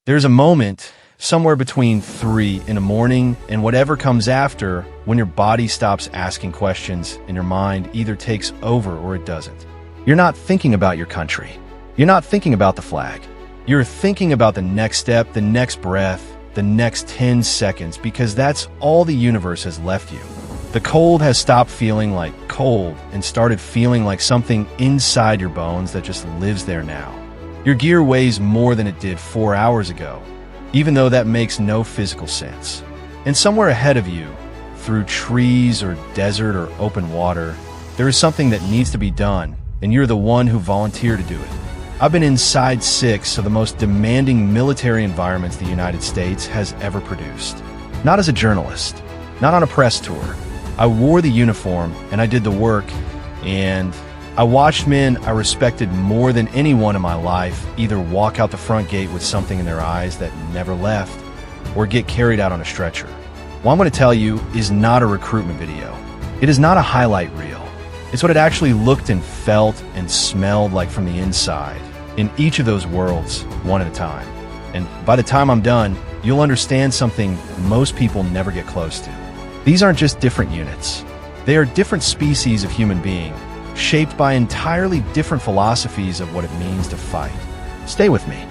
There's a moment somewhere between 3 in the morning and whatever comes after when your body stops asking questions and your mind either takes over or it doesn't. You're not thinking about your country. You're not thinking about the flag. You're thinking about the next step, the next breath, the next 10 seconds, because that's all the universe has left you. The cold has stopped feeling like cold and started feeling like something inside your bones that just lives there now. Your gear weighs more than it did 4 hours ago, even though that makes no physical sense. And somewhere ahead of you, through trees or desert or open water, there is something that needs to be done, and you're the one who volunteered to do it. I've been inside 6 of the most demanding military environments the United States has ever produced. Not as a journalist, not on a press tour. I wore the uniform and I did the work, and I watched men I respected more than anyone in my life either walk out the front gate with something in their eyes that never left or get carried out on a stretcher. What I'm going to tell you is not a recruitment video. It is not a highlight reel. It's what it actually looked and felt and smelled like from the inside, in each of those worlds, one at a time. And by the time I'm done, you'll understand something most people never get close to. These aren't just different units. They are different species of human being, shaped by entirely different philosophies of what it means to fight. Stay with me.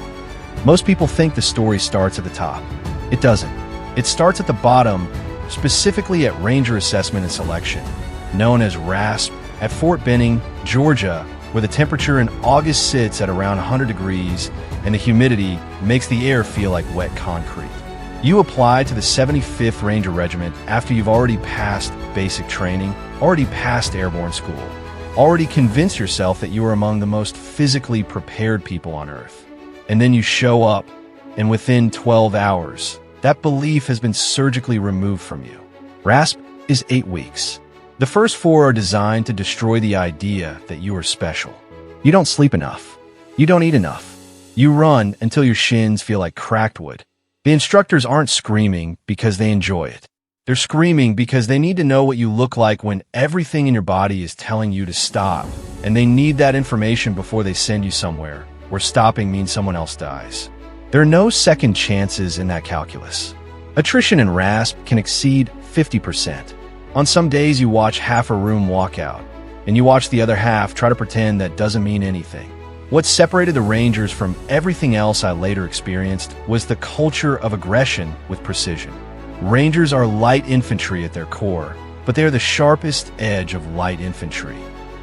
Most people think the story starts at the top. It doesn't. It starts at the bottom, specifically at Ranger Assessment and Selection, known as RASP, at Fort Benning, Georgia, where the temperature in August sits at around 100 degrees and the humidity makes the air feel like wet concrete. You apply to the 75th Ranger Regiment after you've already passed basic training, already passed airborne school, already convinced yourself that you are among the most physically prepared people on Earth. And then you show up, and within 12 hours, that belief has been surgically removed from you. RASP is 8 weeks. The first 4 are designed to destroy the idea that you are special. You don't sleep enough. You don't eat enough. You run until your shins feel like cracked wood. The instructors aren't screaming because they enjoy it. They're screaming because they need to know what you look like when everything in your body is telling you to stop, and they need that information before they send you somewhere where stopping means someone else dies. There are no second chances in that calculus. Attrition in RASP can exceed 50%. On some days you watch half a room walk out, and you watch the other half try to pretend that doesn't mean anything. What separated the Rangers from everything else I later experienced was the culture of aggression with precision. Rangers are light infantry at their core, but they are the sharpest edge of light infantry.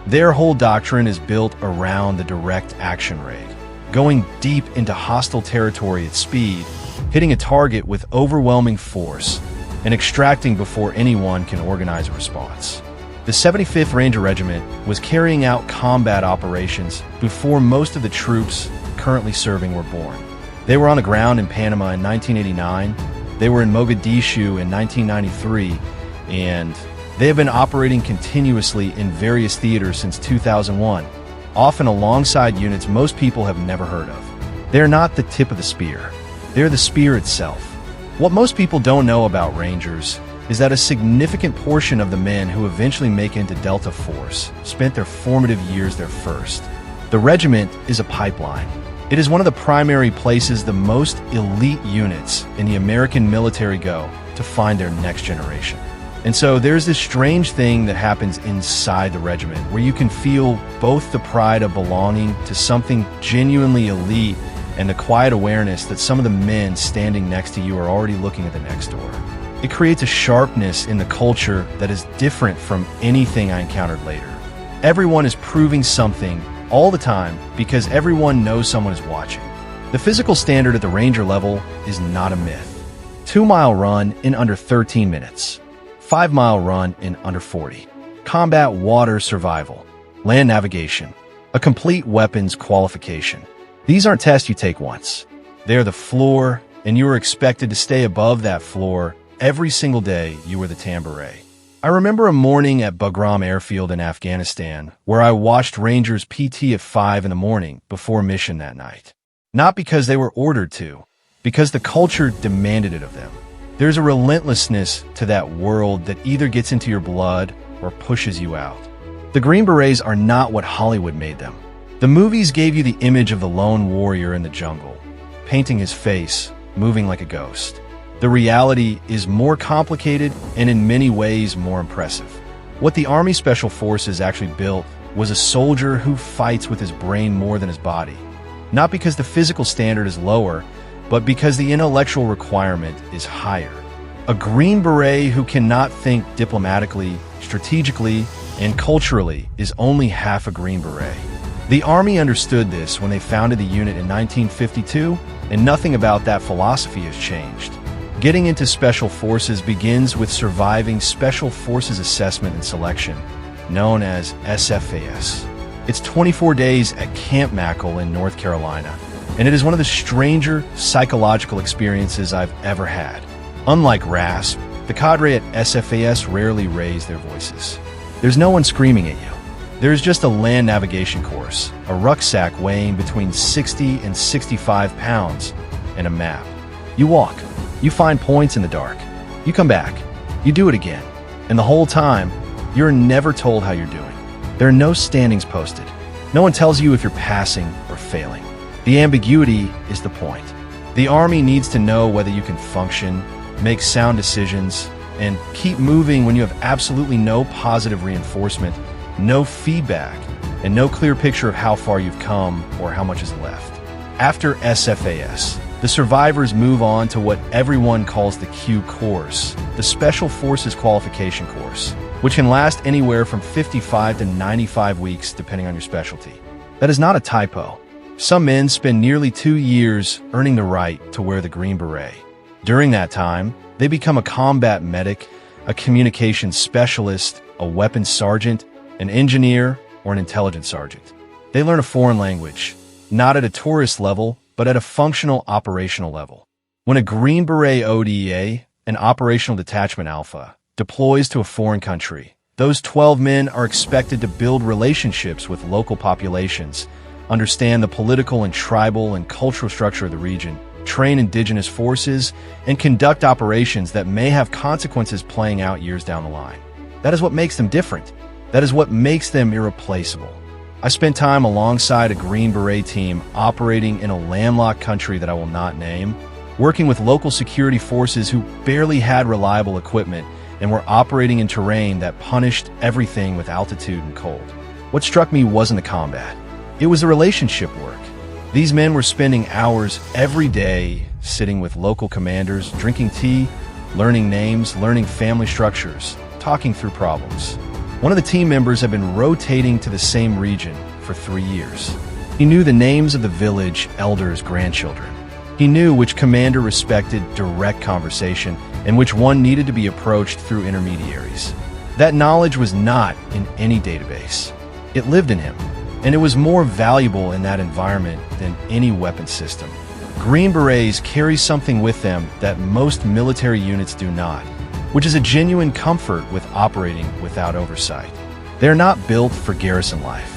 Their whole doctrine is built around the direct action raid, going deep into hostile territory at speed, hitting a target with overwhelming force, and extracting before anyone can organize a response. The 75th Ranger Regiment was carrying out combat operations before most of the troops currently serving were born. They were on the ground in Panama in 1989, they were in Mogadishu in 1993, and they have been operating continuously in various theaters since 2001, often alongside units most people have never heard of. They're not the tip of the spear. They're the spear itself. What most people don't know about Rangers is that a significant portion of the men who eventually make into Delta Force spent their formative years there first. The regiment is a pipeline. It is one of the primary places the most elite units in the American military go to find their next generation. And so there's this strange thing that happens inside the regiment where you can feel both the pride of belonging to something genuinely elite and the quiet awareness that some of the men standing next to you are already looking at the next door. It creates a sharpness in the culture that is different from anything I encountered later. Everyone is proving something all the time because everyone knows someone is watching. The physical standard at the Ranger level is not a myth. 2-mile run in under 13 minutes. 5-mile run in under 40. Combat water survival. Land navigation. A complete weapons qualification. These aren't tests you take once. They're the floor, and you are expected to stay above that floor every single day you were the Green Beret. I remember a morning at Bagram Airfield in Afghanistan where I watched Rangers PT at 5 in the morning before mission that night. Not because they were ordered to, because the culture demanded it of them. There's a relentlessness to that world that either gets into your blood or pushes you out. The Green Berets are not what Hollywood made them. The movies gave you the image of the lone warrior in the jungle, painting his face, moving like a ghost. The reality is more complicated and in many ways more impressive. What the Army Special Forces actually built was a soldier who fights with his brain more than his body. Not because the physical standard is lower, but because the intellectual requirement is higher. A Green Beret who cannot think diplomatically, strategically, and culturally is only half a Green Beret. The Army understood this when they founded the unit in 1952, and nothing about that philosophy has changed. Getting into Special Forces begins with surviving Special Forces Assessment and Selection, known as SFAS. It's 24 days at Camp Mackle in North Carolina, and it is one of the stranger psychological experiences I've ever had. Unlike RASP, the cadre at SFAS rarely raise their voices. There's no one screaming at you. There's just a land navigation course, a rucksack weighing between 60 and 65 pounds, and a map. You walk. You find points in the dark. You come back. You do it again. And the whole time, you're never told how you're doing. There are no standings posted. No one tells you if you're passing or failing. The ambiguity is the point. The Army needs to know whether you can function, make sound decisions, and keep moving when you have absolutely no positive reinforcement, no feedback, and no clear picture of how far you've come or how much is left. After SFAS, the survivors move on to what everyone calls the Q course, the Special Forces Qualification course, which can last anywhere from 55 to 95 weeks depending on your specialty. That is not a typo. Some men spend nearly 2 years earning the right to wear the Green Beret. During that time, they become a combat medic, a communications specialist, a weapons sergeant, an engineer, or an intelligence sergeant. They learn a foreign language, not at a tourist level, but at a functional operational level. When a Green Beret ODA, an Operational Detachment Alpha, deploys to a foreign country, those 12 men are expected to build relationships with local populations, understand the political and tribal and cultural structure of the region, train indigenous forces, and conduct operations that may have consequences playing out years down the line. That is what makes them different. That is what makes them irreplaceable. I spent time alongside a Green Beret team operating in a landlocked country that I will not name, working with local security forces who barely had reliable equipment and were operating in terrain that punished everything with altitude and cold. What struck me wasn't the combat. It was the relationship work. These men were spending hours every day sitting with local commanders, drinking tea, learning names, learning family structures, talking through problems. One of the team members had been rotating to the same region for 3 years. He knew the names of the village elders' grandchildren. He knew which commander respected direct conversation and which one needed to be approached through intermediaries. That knowledge was not in any database. It lived in him, and it was more valuable in that environment than any weapon system. Green Berets carry something with them that most military units do not, which is a genuine comfort with operating without oversight. They are not built for garrison life.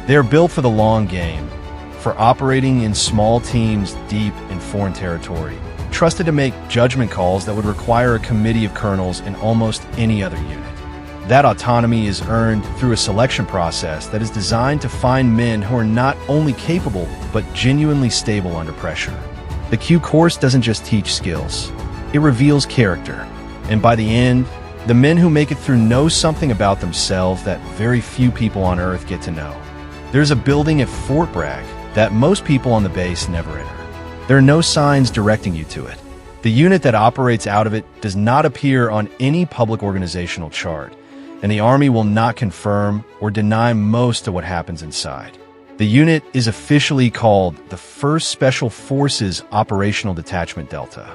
They are built for the long game, for operating in small teams deep in foreign territory, trusted to make judgment calls that would require a committee of colonels in almost any other unit. That autonomy is earned through a selection process that is designed to find men who are not only capable, but genuinely stable under pressure. The Q course doesn't just teach skills. It reveals character. And by the end, the men who make it through know something about themselves that very few people on Earth get to know. There's a building at Fort Bragg that most people on the base never enter. There are no signs directing you to it. The unit that operates out of it does not appear on any public organizational chart, and the Army will not confirm or deny most of what happens inside. The unit is officially called the 1st Special Forces Operational Detachment Delta.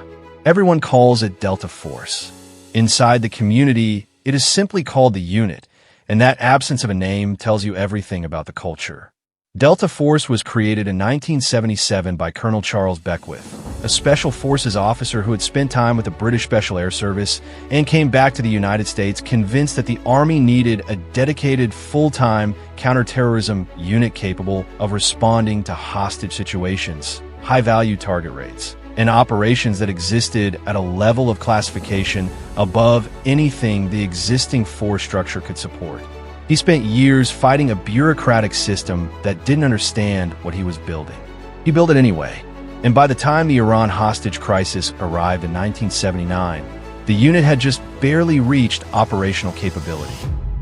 Everyone calls it Delta Force. Inside the community, it is simply called the unit, and that absence of a name tells you everything about the culture. Delta Force was created in 1977 by Colonel Charles Beckwith, a Special Forces officer who had spent time with the British Special Air Service and came back to the United States convinced that the Army needed a dedicated, full-time counterterrorism unit capable of responding to hostage situations, high-value target rates, and operations that existed at a level of classification above anything the existing force structure could support. He spent years fighting a bureaucratic system that didn't understand what he was building. He built it anyway, And by the time the Iran hostage crisis arrived in 1979, the unit had just barely reached operational capability.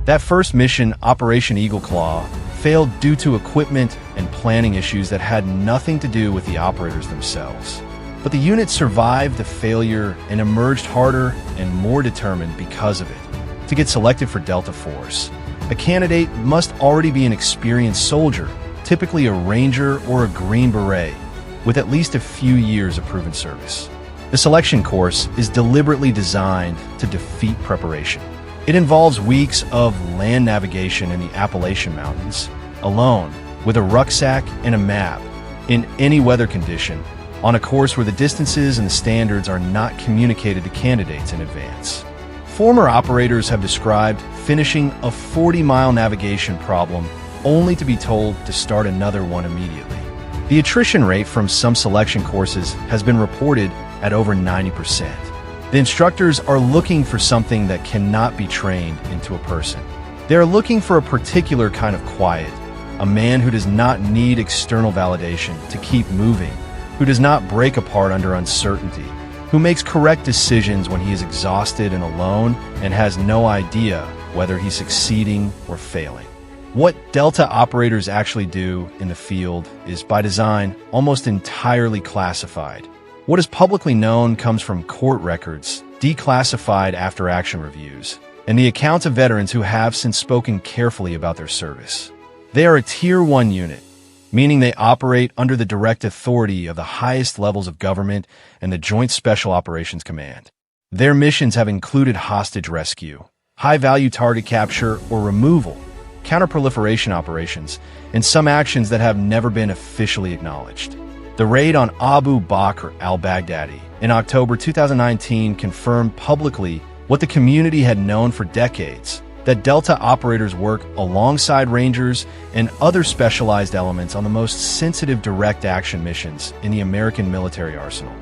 That first mission, Operation Eagle Claw, failed due to equipment and planning issues that had nothing to do with the operators themselves. But the unit survived the failure and emerged harder and more determined because of it. To get selected for Delta Force, a candidate must already be an experienced soldier, typically a Ranger or a Green Beret, with at least a few years of proven service. The selection course is deliberately designed to defeat preparation. It involves weeks of land navigation in the Appalachian Mountains, alone, with a rucksack and a map, in any weather condition, on a course where the distances and the standards are not communicated to candidates in advance. Former operators have described finishing a 40-mile navigation problem only to be told to start another one immediately. The attrition rate from some selection courses has been reported at over 90%. The instructors are looking for something that cannot be trained into a person. They are looking for a particular kind of quiet, a man who does not need external validation to keep moving, who does not break apart under uncertainty, who makes correct decisions when he is exhausted and alone and has no idea whether he's succeeding or failing. What Delta operators actually do in the field is, by design, almost entirely classified. What is publicly known comes from court records, declassified after action reviews, and the accounts of veterans who have since spoken carefully about their service. They are a Tier 1 unit, meaning they operate under the direct authority of the highest levels of government and the Joint Special Operations Command. Their missions have included hostage rescue, high-value target capture or removal, counterproliferation operations, and some actions that have never been officially acknowledged. The raid on Abu Bakr al-Baghdadi in October 2019 confirmed publicly what the community had known for decades, that Delta operators work alongside Rangers and other specialized elements on the most sensitive direct action missions in the American military arsenal.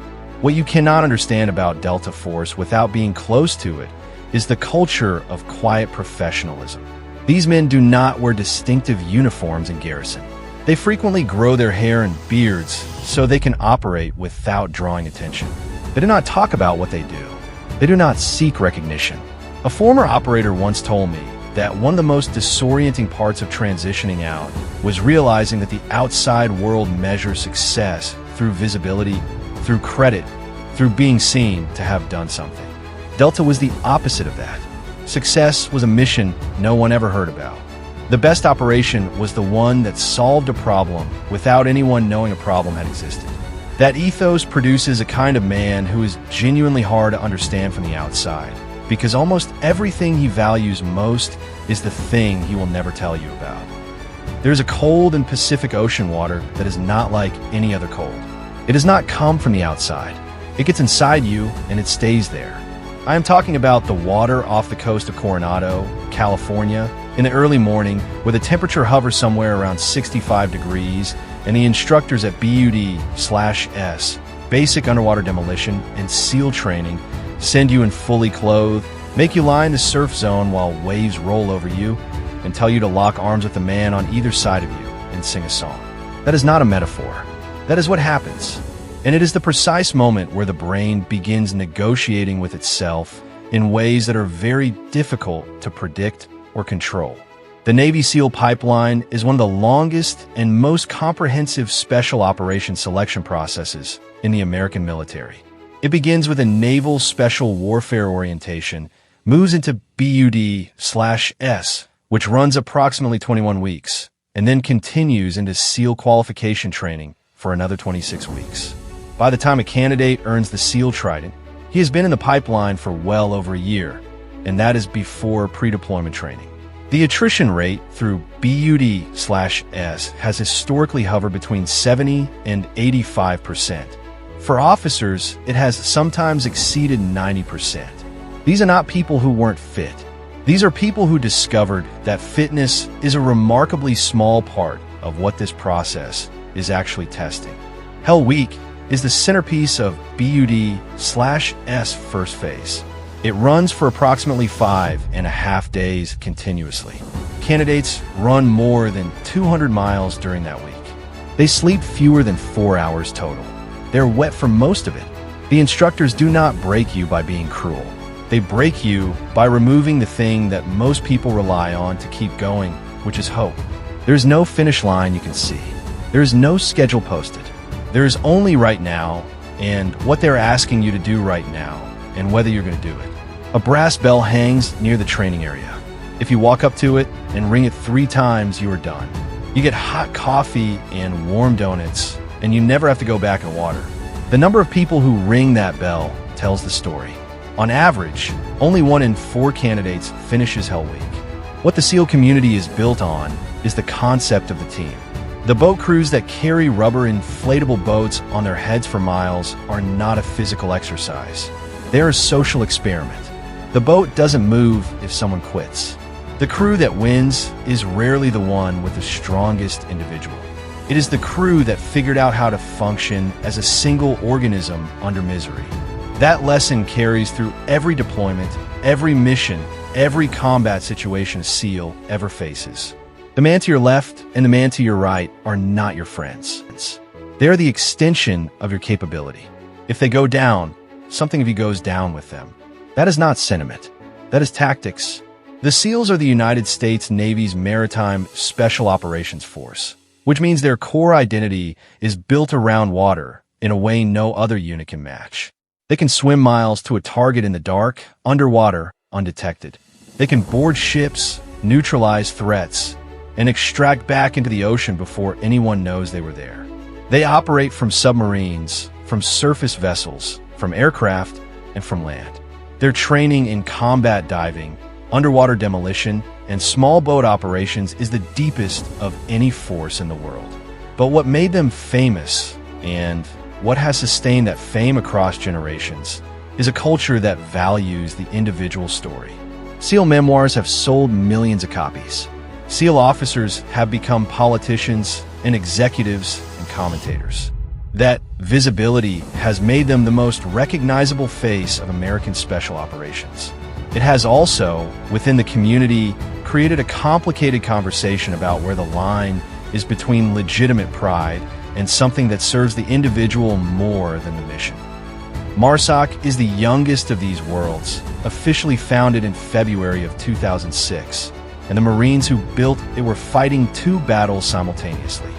What you cannot understand about Delta Force without being close to it is the culture of quiet professionalism. These men do not wear distinctive uniforms in garrison. They frequently grow their hair and beards so they can operate without drawing attention. They do not talk about what they do. They do not seek recognition. A former operator once told me that one of the most disorienting parts of transitioning out was realizing that the outside world measures success through visibility, through credit, through being seen to have done something. Delta was the opposite of that. Success was a mission no one ever heard about. The best operation was the one that solved a problem without anyone knowing a problem had existed. That ethos produces a kind of man who is genuinely hard to understand from the outside, because almost everything he values most is the thing he will never tell you about. There is a cold in Pacific Ocean water that is not like any other cold. It does not come from the outside. It gets inside you and it stays there. I am talking about the water off the coast of Coronado, California, in the early morning, where the temperature hovers somewhere around 65 degrees, and the instructors at BUD/S, Basic Underwater Demolition and SEAL Training, send you in fully clothed, make you lie in the surf zone while waves roll over you, and tell you to lock arms with the man on either side of you and sing a song. That is not a metaphor. That is what happens. And it is the precise moment where the brain begins negotiating with itself in ways that are very difficult to predict or control. The Navy SEAL pipeline is one of the longest and most comprehensive special operations selection processes in the American military. It begins with a naval special warfare orientation, moves into BUD/S, which runs approximately 21 weeks, and then continues into SEAL qualification training for another 26 weeks. By the time a candidate earns the SEAL Trident, he has been in the pipeline for well over a year, and that is before pre-deployment training. The attrition rate through BUD/S has historically hovered between 70 and 85%. For officers, it has sometimes exceeded 90%. These are not people who weren't fit. These are people who discovered that fitness is a remarkably small part of what this process is actually testing. Hell Week is the centerpiece of BUD/S first phase. It runs for approximately 5.5 days continuously. Candidates run more than 200 miles during that week. They sleep fewer than 4 hours total. they're wet for most of it. The instructors do not break you by being cruel. They break you by removing the thing that most people rely on to keep going, which is hope. There's no finish line you can see. There is no schedule posted. There is only right now and what they're asking you to do right now and whether you're going to do it. A brass bell hangs near the training area. If you walk up to it and ring it 3 times, you are done. You get hot coffee and warm donuts, and you never have to go back in water. The number of people who ring that bell tells the story. On average, only 1 in 4 candidates finishes Hell Week. What the SEAL community is built on is the concept of the team. The boat crews that carry rubber inflatable boats on their heads for miles are not a physical exercise. They're a social experiment. The boat doesn't move if someone quits. The crew that wins is rarely the one with the strongest individual. It is the crew that figured out how to function as a single organism under misery. That lesson carries through every deployment, every mission, every combat situation a SEAL ever faces. The man to your left and the man to your right are not your friends. They are the extension of your capability. If they go down, something of you goes down with them. That is not sentiment. That is tactics. The SEALs are the United States Navy's Maritime Special Operations Force, which means their core identity is built around water in a way no other unit can match. They can swim miles to a target in the dark, underwater, undetected. They can board ships, neutralize threats, and extract back into the ocean before anyone knows they were there. They operate from submarines, from surface vessels, from aircraft, and from land. Their training in combat diving, underwater demolition, and small boat operations is the deepest of any force in the world. But what made them famous, and what has sustained that fame across generations, is a culture that values the individual story. SEAL memoirs have sold millions of copies. SEAL officers have become politicians and executives and commentators. That visibility has made them the most recognizable face of American special operations. It has also, within the community, created a complicated conversation about where the line is between legitimate pride and something that serves the individual more than the mission. MARSOC is the youngest of these worlds, officially founded in February of 2006, and the Marines who built it were fighting 2 battles simultaneously.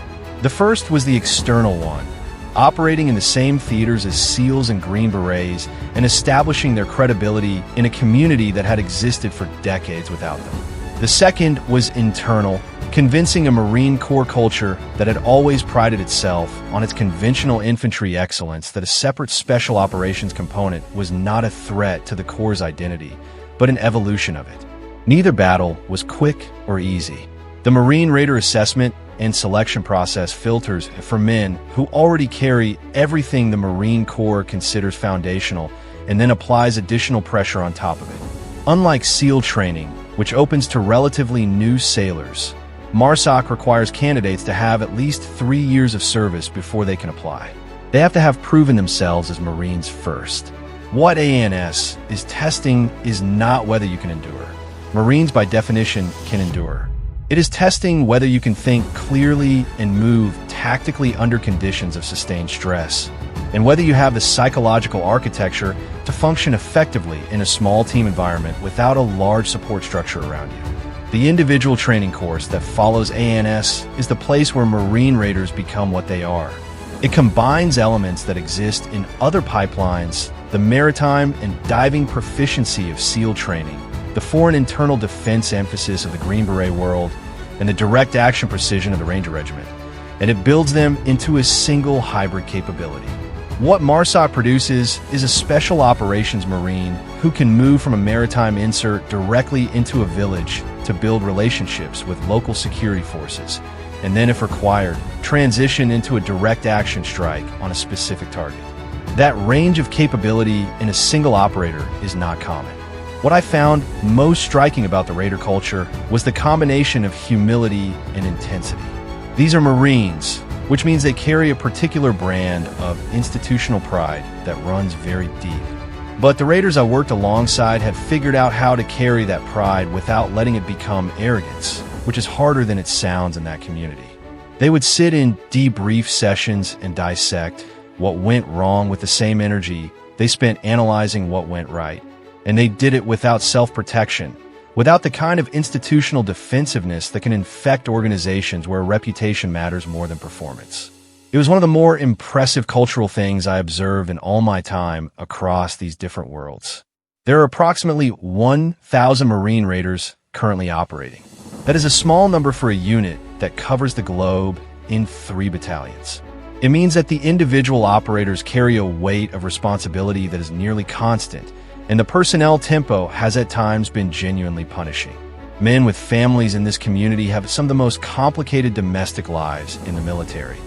The first was the external one, operating in the same theaters as SEALs and Green Berets and establishing their credibility in a community that had existed for decades without them. The second was internal, convincing a Marine Corps culture that had always prided itself on its conventional infantry excellence that a separate special operations component was not a threat to the Corps' identity, but an evolution of it. Neither battle was quick or easy. The Marine Raider assessment and selection process filters for men who already carry everything the Marine Corps considers foundational and then applies additional pressure on top of it. Unlike SEAL training, which opens to relatively new sailors, MARSOC requires candidates to have at least 3 years of service before they can apply. They have to have proven themselves as Marines first. What ANS is testing is not whether you can endure. Marines, by definition, can endure. It is testing whether you can think clearly and move tactically under conditions of sustained stress, and whether you have the psychological architecture to function effectively in a small team environment without a large support structure around you. The individual training course that follows ANS is the place where Marine Raiders become what they are. It combines elements that exist in other pipelines, the maritime and diving proficiency of SEAL training, the foreign internal defense emphasis of the Green Beret world, and the direct action precision of the Ranger Regiment, and it builds them into a single hybrid capability. What MARSOC produces is a special operations Marine who can move from a maritime insert directly into a village to build relationships with local security forces, and then, if required, transition into a direct action strike on a specific target. That range of capability in a single operator is not common. What I found most striking about the Raider culture was the combination of humility and intensity. These are Marines, which means they carry a particular brand of institutional pride that runs very deep. But the Raiders I worked alongside had figured out how to carry that pride without letting it become arrogance, which is harder than it sounds in that community. They would sit in debrief sessions and dissect what went wrong with the same energy they spent analyzing what went right. And they did it without self-protection, without the kind of institutional defensiveness that can infect organizations where reputation matters more than performance. It was one of the more impressive cultural things I observed in all my time across these different worlds. There are approximately 1,000 Marine Raiders currently operating. That is a small number for a unit that covers the globe in 3 battalions. It means that the individual operators carry a weight of responsibility that is nearly constant, and the personnel tempo has at times been genuinely punishing. Men with families in this community have some of the most complicated domestic lives in the military.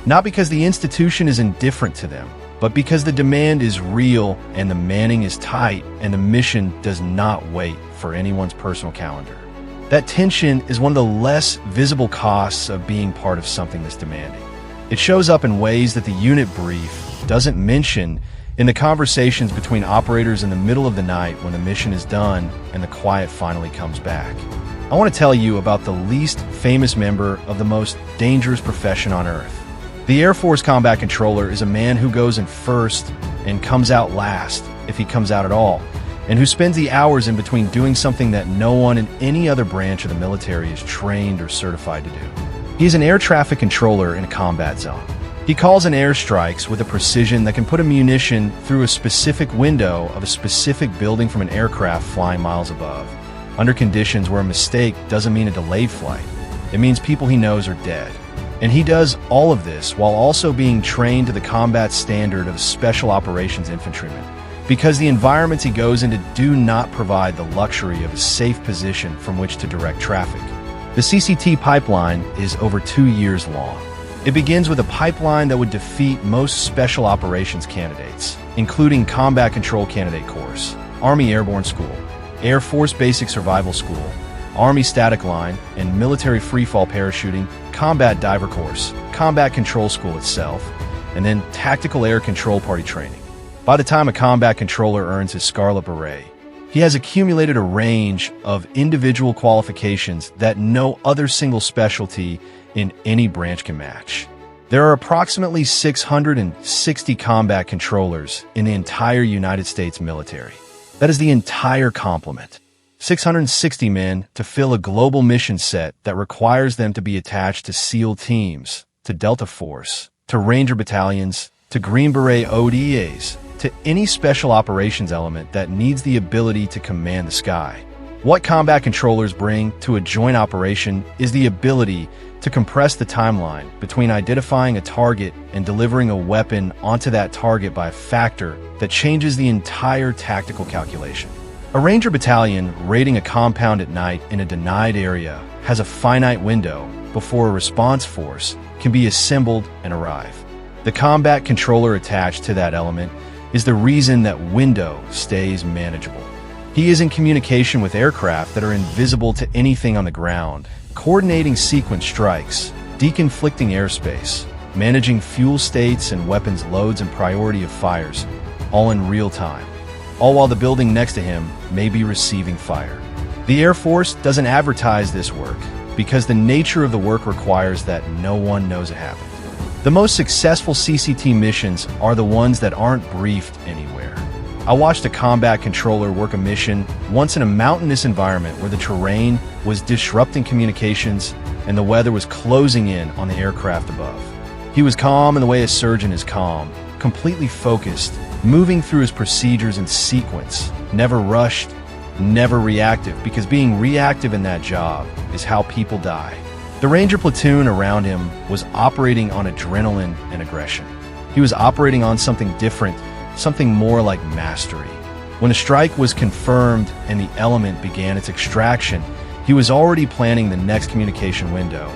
Not because the institution is indifferent to them, but because the demand is real and the manning is tight and the mission does not wait for anyone's personal calendar. That tension is one of the less visible costs of being part of something this demanding. It shows up in ways that the unit brief doesn't mention in the conversations between operators in the middle of the night when the mission is done and the quiet finally comes back. I want to tell you about the least famous member of the most dangerous profession on Earth. The Air Force Combat Controller is a man who goes in first and comes out last, if he comes out at all, and who spends the hours in between doing something that no one in any other branch of the military is trained or certified to do. He is an air traffic controller in a combat zone. He calls in airstrikes with a precision that can put a munition through a specific window of a specific building from an aircraft flying miles above, under conditions where a mistake doesn't mean a delayed flight. It means people he knows are dead. And he does all of this while also being trained to the combat standard of special operations infantryman, because the environments he goes into do not provide the luxury of a safe position from which to direct traffic. The CCT pipeline is over 2 years long. It begins with a pipeline that would defeat most special operations candidates, including Combat Control Candidate Course, Army Airborne School, Air Force Basic Survival School, Army Static Line, and Military Freefall Parachuting, Combat Diver Course, Combat Control School itself, and then Tactical Air Control Party Training. By the time a combat controller earns his Scarlet Beret, he has accumulated a range of individual qualifications that no other single specialty in any branch can match. There are approximately 660 combat controllers in the entire United States military. That is the entire complement. 660 men to fill a global mission set that requires them to be attached to SEAL teams, to Delta Force, to Ranger battalions, to Green Beret ODAs, to any special operations element that needs the ability to command the sky. What combat controllers bring to a joint operation is the ability to compress the timeline between identifying a target and delivering a weapon onto that target by a factor that changes the entire tactical calculation. A Ranger battalion raiding a compound at night in a denied area has a finite window before a response force can be assembled and arrive. The combat controller attached to that element is the reason that window stays manageable. He is in communication with aircraft that are invisible to anything on the ground, coordinating sequence strikes, deconflicting airspace, managing fuel states and weapons loads and priority of fires, all in real time, all while the building next to him may be receiving fire. The Air Force doesn't advertise this work because the nature of the work requires that no one knows it happened. The most successful CCT missions are the ones that aren't briefed anywhere. I watched a combat controller work a mission once in a mountainous environment where the terrain was disrupting communications and the weather was closing in on the aircraft above. He was calm in the way a surgeon is calm, completely focused, moving through his procedures in sequence, never rushed, never reactive, because being reactive in that job is how people die. The Ranger platoon around him was operating on adrenaline and aggression. He was operating on something different, something more like mastery. When a strike was confirmed and the element began its extraction, he was already planning the next communication window,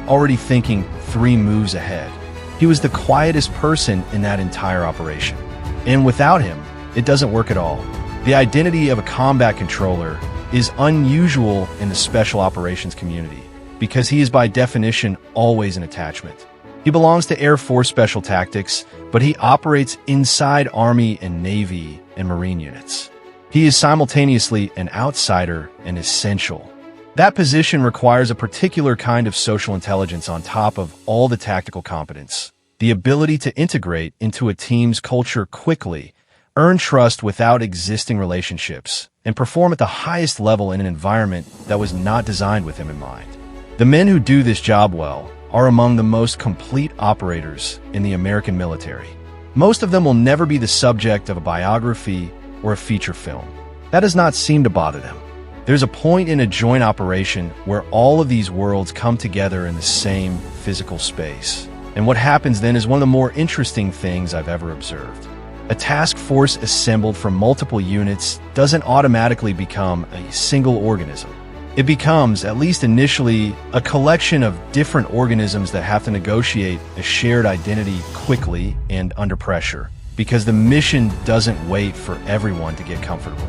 already thinking 3 moves ahead. He was the quietest person in that entire operation. And without him, it doesn't work at all. The identity of a combat controller is unusual in the special operations community because he is by definition always an attachment. He belongs to Air Force Special Tactics, but he operates inside Army and Navy and Marine units. He is simultaneously an outsider and essential. That position requires a particular kind of social intelligence on top of all the tactical competence. the ability to integrate into a team's culture quickly, earn trust without existing relationships, and perform at the highest level in an environment that was not designed with him in mind. The men who do this job well are among the most complete operators in the American military. Most of them will never be the subject of a biography or a feature film. That does not seem to bother them. There's a point in a joint operation where all of these worlds come together in the same physical space. And what happens then is one of the more interesting things I've ever observed. A task force assembled from multiple units doesn't automatically become a single organism. It becomes, at least initially, a collection of different organisms that have to negotiate a shared identity quickly and under pressure, because the mission doesn't wait for everyone to get comfortable.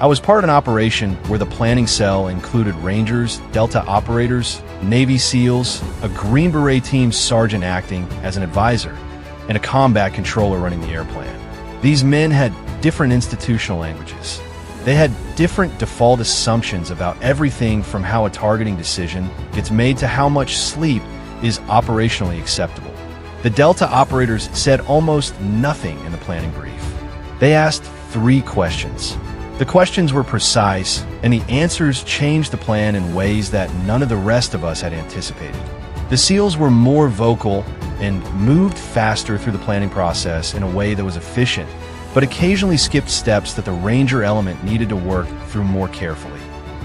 I was part of an operation where the planning cell included Rangers, Delta operators, Navy SEALs, a Green Beret team sergeant acting as an advisor, and a combat controller running the air plan. These men had different institutional languages. They had different default assumptions about everything from how a targeting decision gets made to how much sleep is operationally acceptable. The Delta operators said almost nothing in the planning brief. They asked 3 questions. The questions were precise, and the answers changed the plan in ways that none of the rest of us had anticipated. The SEALs were more vocal and moved faster through the planning process in a way that was efficient, but occasionally skipped steps that the Ranger element needed to work through more carefully.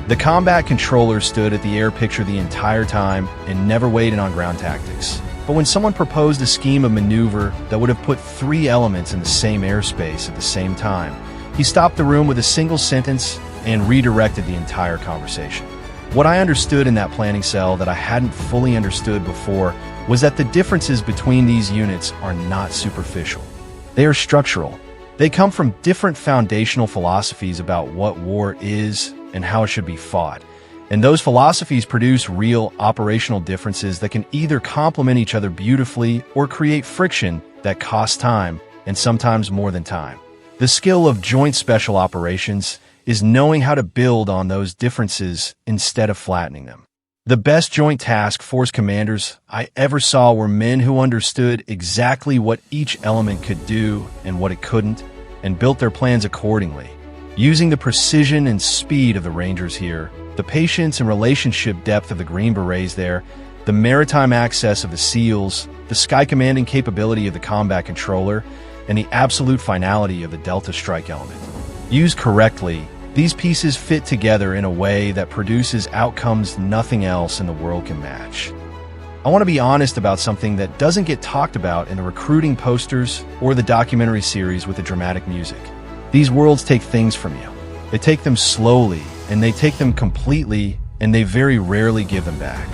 The combat controller stood at the air picture the entire time and never weighed in on ground tactics. But when someone proposed a scheme of maneuver that would have put 3 elements in the same airspace at the same time, he stopped the room with a single sentence and redirected the entire conversation. What I understood in that planning cell that I hadn't fully understood before was that the differences between these units are not superficial. They are structural. They come from different foundational philosophies about what war is and how it should be fought. And those philosophies produce real operational differences that can either complement each other beautifully or create friction that costs time, and sometimes more than time. The skill of joint special operations is knowing how to build on those differences instead of flattening them. The best joint task force commanders I ever saw were men who understood exactly what each element could do and what it couldn't, and built their plans accordingly. Using the precision and speed of the Rangers here, the patience and relationship depth of the Green Berets there, the maritime access of the SEALs, the sky commanding capability of the combat controller, and the absolute finality of the Delta strike element. Used correctly, these pieces fit together in a way that produces outcomes nothing else in the world can match. I want to be honest about something that doesn't get talked about in the recruiting posters or the documentary series with the dramatic music. These worlds take things from you. They take them slowly, and they take them completely, and they very rarely give them back.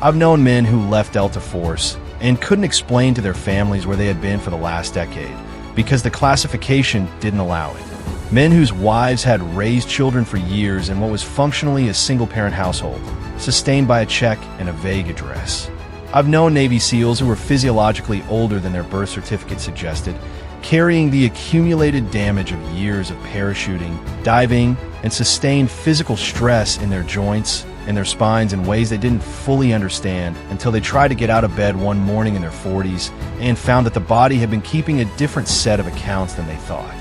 I've known men who left Delta Force and couldn't explain to their families where they had been for the last decade, because the classification didn't allow it. Men whose wives had raised children for years in what was functionally a single-parent household, sustained by a check and a vague address. I've known Navy SEALs who were physiologically older than their birth certificate suggested, carrying the accumulated damage of years of parachuting, diving, and sustained physical stress in their joints and their spines in ways they didn't fully understand until they tried to get out of bed one morning in their 40s and found that the body had been keeping a different set of accounts than they thought.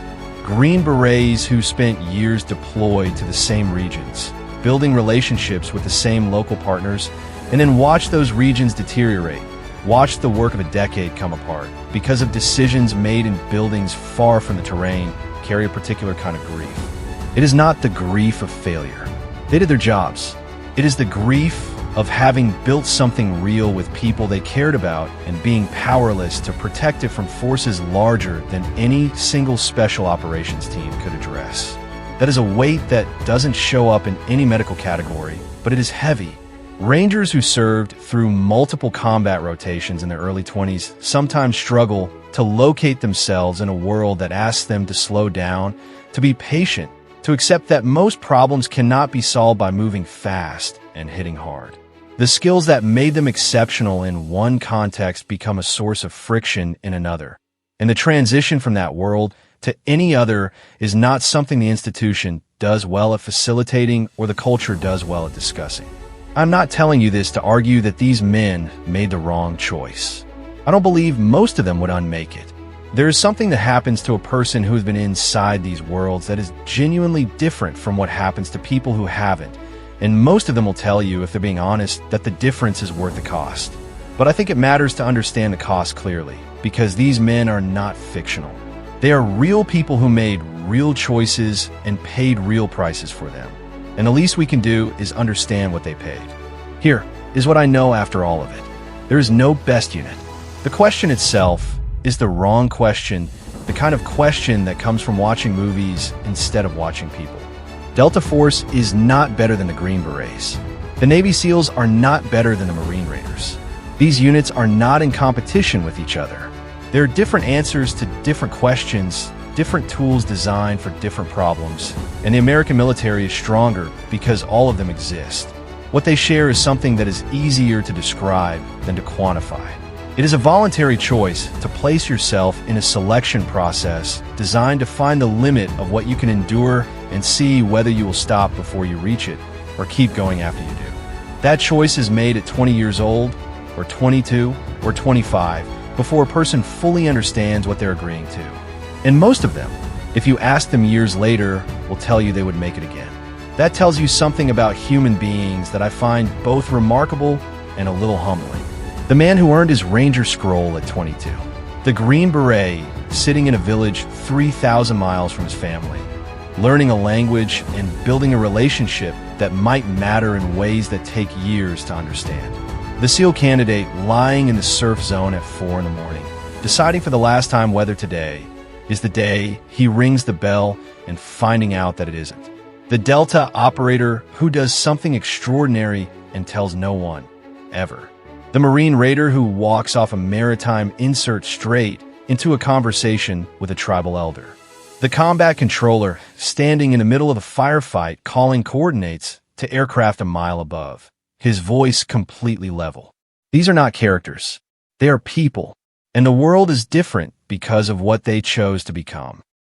Green Berets who spent years deployed to the same regions, building relationships with the same local partners, and then watched those regions deteriorate, watched the work of a decade come apart because of decisions made in buildings far from the terrain, carry a particular kind of grief. It is not the grief of failure. They did their jobs. It is the grief of having built something real with people they cared about and being powerless to protect it from forces larger than any single special operations team could address. That is a weight that doesn't show up in any medical category, but it is heavy. Rangers who served through multiple combat rotations in their early 20s sometimes struggle to locate themselves in a world that asks them to slow down, to be patient, to accept that most problems cannot be solved by moving fast and hitting hard. The skills that made them exceptional in one context become a source of friction in another. And the transition from that world to any other is not something the institution does well at facilitating or the culture does well at discussing. I'm not telling you this to argue that these men made the wrong choice. I don't believe most of them would unmake it. There is something that happens to a person who has been inside these worlds that is genuinely different from what happens to people who haven't, and most of them will tell you, if they're being honest, that the difference is worth the cost. But I think it matters to understand the cost clearly, because these men are not fictional. They are real people who made real choices and paid real prices for them. And the least we can do is understand what they paid. Here is what I know after all of it. There is no best unit. The question itself is the wrong question, the kind of question that comes from watching movies instead of watching people. Delta Force is not better than the Green Berets. The Navy SEALs are not better than the Marine Raiders. These units are not in competition with each other. There are different answers to different questions, different tools designed for different problems, and the American military is stronger because all of them exist. What they share is something that is easier to describe than to quantify. It is a voluntary choice to place yourself in a selection process designed to find the limit of what you can endure and see whether you will stop before you reach it or keep going after you do. That choice is made at 20 years old, or 22, or 25, before a person fully understands what they're agreeing to. And most of them, if you ask them years later, will tell you they would make it again. That tells you something about human beings that I find both remarkable and a little humbling. The man who earned his Ranger Scroll at 22. The Green Beret, sitting in a village 3,000 miles from his family, learning a language and building a relationship that might matter in ways that take years to understand. The SEAL candidate lying in the surf zone at 4 in the morning, deciding for the last time whether today is the day he rings the bell and finding out that it isn't. The Delta operator who does something extraordinary and tells no one, ever. The Marine Raider who walks off a maritime insert straight into a conversation with a tribal elder. The combat controller standing in the middle of a firefight calling coordinates to aircraft a mile above, his voice completely level. These are not characters. They are people, and the world is different because of what they chose to become.